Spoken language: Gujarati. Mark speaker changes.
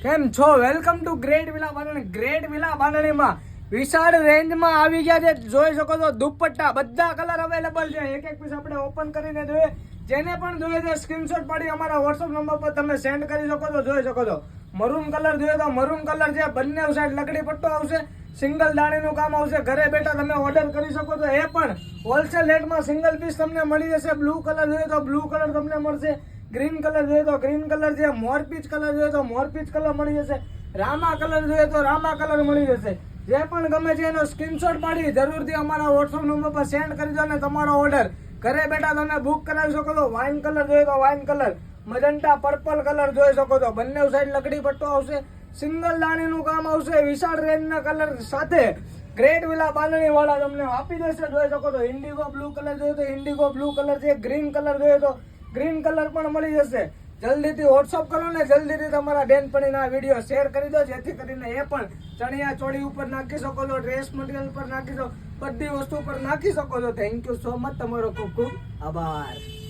Speaker 1: કેમ છો? Welcome to great villa Bandhani. Great villa બાંધણીમાં વિશાળ રેન્જમાં આવી ગયા છે. જોઈ શકો છો દુપટ્ટા બધા કલર અવેલેબલ છે. એક એક પીસ આપણે ઓપન કરીને જોઈએ. જેને પણ જોઈએ છે સ્ક્રીનશોટ પાડી અમારા વોટ્સઅપ નંબર પર તમે સેન્ડ કરી શકો છો. જોઈ શકો છો મરૂન કલર જોઈએ તો મરૂન કલર છે. બંને સાઈડ લકડી પટ્ટો આવશે. સિંગલ દાણીનું કામ આવશે. ઘરે બેઠા તમે ઓર્ડર કરી શકો છો. એ પણ હોલસેલ રેટમાં સિંગલ પીસ તમને મળી જશે. બ્લુ કલર જોઈએ તો બ્લુ કલર તમને મળશે. ગ્રીન કલર જોઈએ તો ગ્રીન કલર છે. મોરપીચ કલર જોઈએ તો મોરપીચ કલર મળી જશે. રામા કલર જોઈએ તો રામા કલર મળી જશે. જે પણ ગમે છે એનો સ્ક્રીનશોટ પાડી જરૂરથી અમારા વોટ્સઅપ નંબર પર સેન્ડ કરી દો અને તમારો ઓર્ડર ઘરે બેઠા તમે બુક કરાવી શકો છો. વાઇન કલર જોઈએ તો વાઇન કલર, મજંટા પર્પલ કલર જોઈ શકો છો. બંને સાઈડ લકડી પટ્ટો આવશે. સિંગલ દાણીનું કામ આવશે. વિશાળ રેન્જના કલર સાથે ગ્રેટ વિલા બાંધણી વાળા તમને આપી દેશે. જોઈ શકો છો ઇન્ડિગો બ્લુ કલર જોઈએ તો ઇન્ડિગો બ્લુ કલર છે. ગ્રીન કલર જોઈએ તો ગ્રીન કલર પણ મળી જશે. જલ્દીથી વોટ્સઅપ કરો ને જલ્દીથી તમારા બેનપણીના વિડીયો શેર કરી દો, જેથી કરીને એ પણ ચણિયા ચોળી ઉપર નાખી શકો છો, ડ્રેસ મટીરિયલ પર નાખી શકો, બધી વસ્તુ પર નાખી શકો છો. Thank you so much. તમારો ખૂબ ખૂબ આભાર.